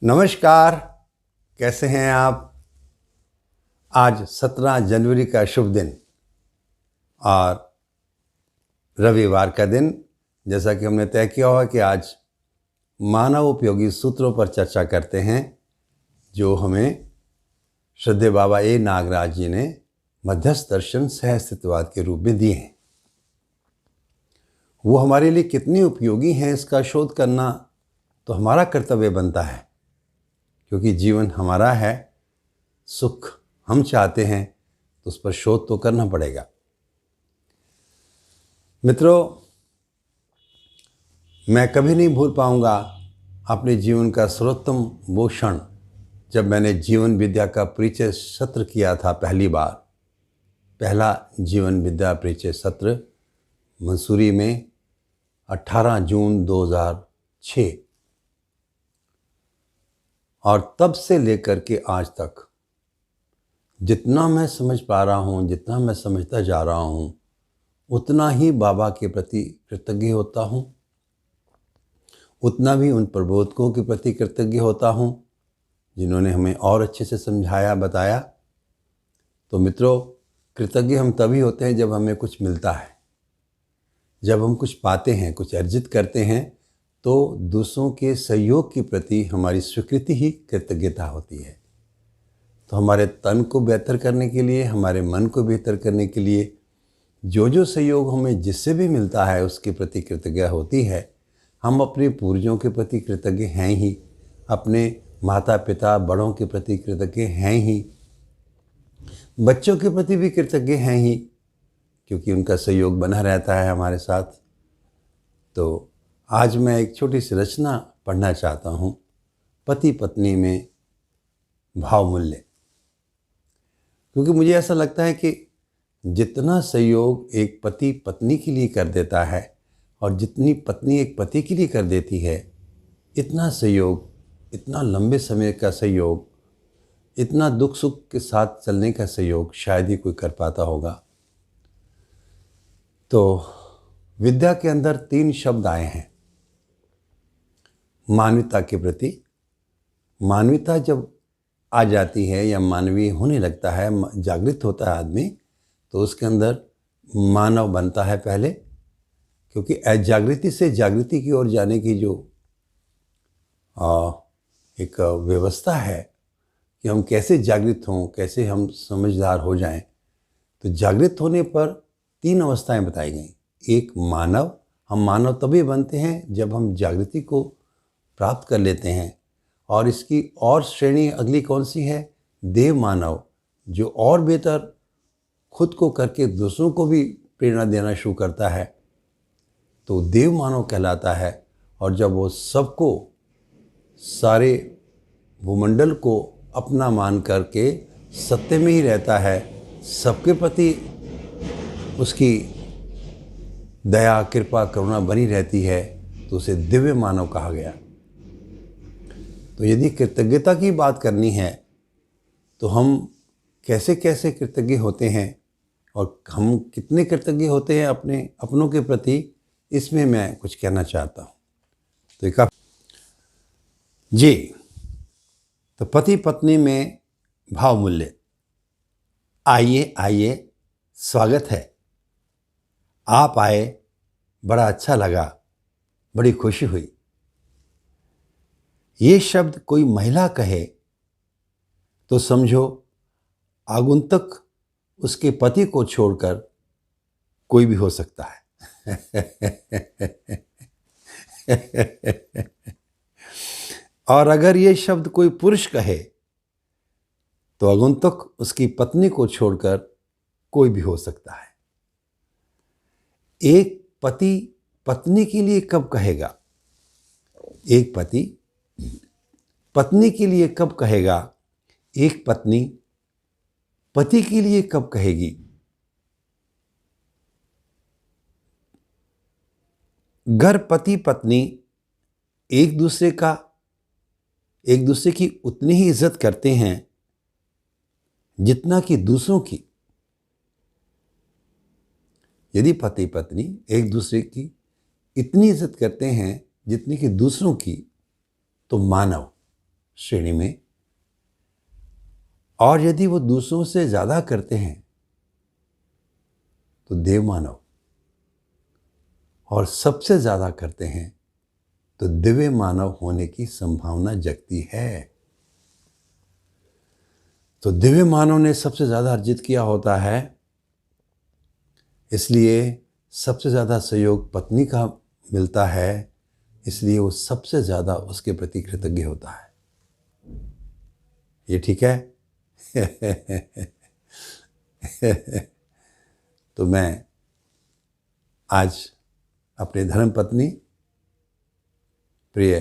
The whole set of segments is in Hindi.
नमस्कार। कैसे हैं आप? आज 17 जनवरी का शुभ दिन और रविवार का दिन। जैसा कि हमने तय किया हुआ कि आज मानव उपयोगी सूत्रों पर चर्चा करते हैं जो हमें श्रद्धेय बाबा ए नागराज जी ने मध्यस्थ दर्शन सह अस्तित्ववाद के रूप में दिए हैं। वो हमारे लिए कितनी उपयोगी हैं इसका शोध करना तो हमारा कर्तव्य बनता है, क्योंकि जीवन हमारा है, सुख हम चाहते हैं तो उस पर शोध तो करना पड़ेगा। मित्रों, मैं कभी नहीं भूल पाऊंगा अपने जीवन का सर्वोत्तम वो क्षण जब मैंने जीवन विद्या का परिचय सत्र किया था। पहला जीवन विद्या परिचय सत्र मंसूरी में 18 जून 2006, और तब से लेकर के आज तक जितना मैं समझ पा रहा हूँ, जितना मैं समझता जा रहा हूँ, उतना ही बाबा के प्रति कृतज्ञ होता हूँ, उतना भी उन प्रबोधकों के प्रति कृतज्ञ होता हूँ जिन्होंने हमें और अच्छे से समझाया, बताया। तो मित्रों, कृतज्ञ हम तभी होते हैं जब हमें कुछ मिलता है, जब हम कुछ पाते हैं, कुछ अर्जित करते हैं, तो दूसरों के सहयोग के प्रति हमारी स्वीकृति ही कृतज्ञता होती है। तो हमारे तन को बेहतर करने के लिए, हमारे मन को बेहतर करने के लिए जो सहयोग हमें जिससे भी मिलता है उसके प्रति कृतज्ञ होती है। हम अपने पूर्वजों के प्रति कृतज्ञ हैं ही, अपने माता पिता बड़ों के प्रति कृतज्ञ हैं ही, बच्चों के प्रति भी कृतज्ञ हैं ही, क्योंकि उनका सहयोग बना रहता है हमारे साथ। तो आज मैं एक छोटी सी रचना पढ़ना चाहता हूँ, पति पत्नी में भाव मूल्य। क्योंकि मुझे ऐसा लगता है कि जितना सहयोग एक पति पत्नी के लिए कर देता है और जितनी पत्नी एक पति के लिए कर देती है, इतना सहयोग, इतना लंबे समय का सहयोग, इतना दुख सुख के साथ चलने का सहयोग शायद ही कोई कर पाता होगा। तो विद्या के अंदर 3 शब्द आए हैं मानवता के प्रति। मानवता जब आ जाती है या मानवीय होने लगता है, जागृत होता है आदमी, तो उसके अंदर मानव बनता है पहले। क्योंकि अजागृति से जागृति की ओर जाने की जो एक व्यवस्था है कि हम कैसे जागृत हों, कैसे हम समझदार हो जाएं, तो जागृत होने पर 3 अवस्थाएं बताई गई। एक मानव, हम मानव तभी बनते हैं जब हम जागृति को प्राप्त कर लेते हैं। और इसकी और श्रेणी अगली कौन सी है? देव मानव, जो और बेहतर खुद को करके दूसरों को भी प्रेरणा देना शुरू करता है, तो देव मानव कहलाता है। और जब वो सबको, सारे भूमंडल को अपना मान करके सत्य में ही रहता है, सबके प्रति उसकी दया कृपा करुणा बनी रहती है, तो उसे दिव्य मानव कहा गया। तो यदि कृतज्ञता की बात करनी है तो हम कैसे कैसे कृतज्ञ होते हैं और हम कितने कृतज्ञ होते हैं अपनों के प्रति, इसमें मैं कुछ कहना चाहता हूँ। तो एक जी, तो पति पत्नी में भाव मूल्य। आइए, स्वागत है। आप आए, बड़ा अच्छा लगा, बड़ी खुशी हुई। ये शब्द कोई महिला कहे तो समझो आगंतुक उसके पति को छोड़कर कोई भी हो सकता है। और अगर ये शब्द कोई पुरुष कहे तो आगंतुक उसकी पत्नी को छोड़कर कोई भी हो सकता है। एक पति पत्नी के लिए कब कहेगा? एक पति पत्नी के लिए कब कहेगा? एक पत्नी पति के लिए कब कहेगी? घर पति पत्नी एक दूसरे की उतनी ही इज्जत करते हैं जितना कि दूसरों की। यदि पति पत्नी एक दूसरे की इतनी इज्जत करते हैं जितनी कि दूसरों की, तो मानव श्रेणी में, और यदि वो दूसरों से ज़्यादा करते हैं तो देव मानव, और सबसे ज़्यादा करते हैं तो दिव्य मानव होने की संभावना जगती है। तो दिव्य मानव ने सबसे ज़्यादा अर्जित किया होता है, इसलिए सबसे ज़्यादा सहयोग पत्नी का मिलता है, इसलिए वो सबसे ज़्यादा उसके प्रति कृतज्ञ होता है। ये ठीक है? तो मैं आज अपने धर्म पत्नी प्रिय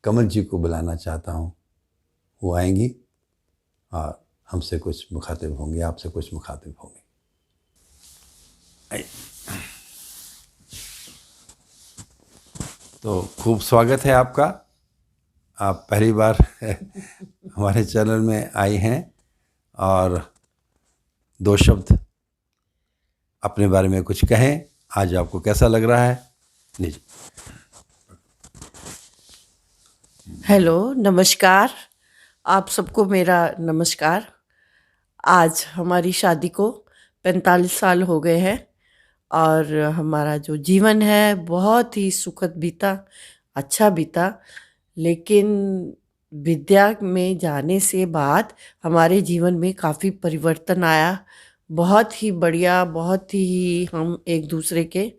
कमल जी को बुलाना चाहता हूँ। वो आएंगी और हमसे कुछ मुखातिब होंगे, आपसे कुछ मुखातिब होंगे। तो खूब स्वागत है आपका। आप पहली बार हमारे चैनल में आई हैं और 2 शब्द अपने बारे में कुछ कहें। आज आपको कैसा लग रहा है? जी। हेलो, नमस्कार। आप सबको मेरा नमस्कार। आज हमारी शादी को 45 साल हो गए हैं और हमारा जो जीवन है बहुत ही सुखद बीता, अच्छा बीता। लेकिन विद्या में जाने से बाद हमारे जीवन में काफ़ी परिवर्तन आया। बहुत ही बढ़िया, बहुत ही हम एक दूसरे के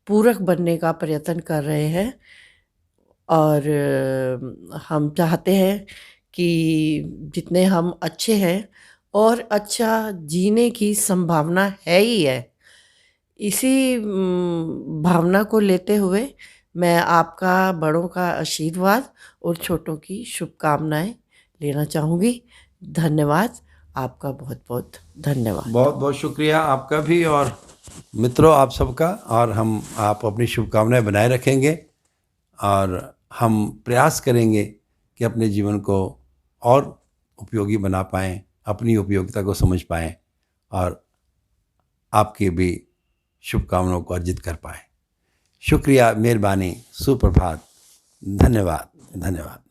पूरक बनने का प्रयत्न कर रहे हैं और हम चाहते हैं कि जितने हम अच्छे हैं और अच्छा जीने की संभावना है ही है। इसी भावना को लेते हुए मैं आपका बड़ों का आशीर्वाद और छोटों की शुभकामनाएं लेना चाहूँगी। धन्यवाद, आपका बहुत बहुत धन्यवाद। बहुत बहुत शुक्रिया आपका भी और मित्रों आप सबका। और आप अपनी शुभकामनाएं बनाए रखेंगे और हम प्रयास करेंगे कि अपने जीवन को और उपयोगी बना पाएँ, अपनी उपयोगिता को समझ पाएँ और आपकी भी शुभकामनाओं को अर्जित कर पाएँ। शुक्रिया, मेहरबानी, सुप्रभात, धन्यवाद, धन्यवाद।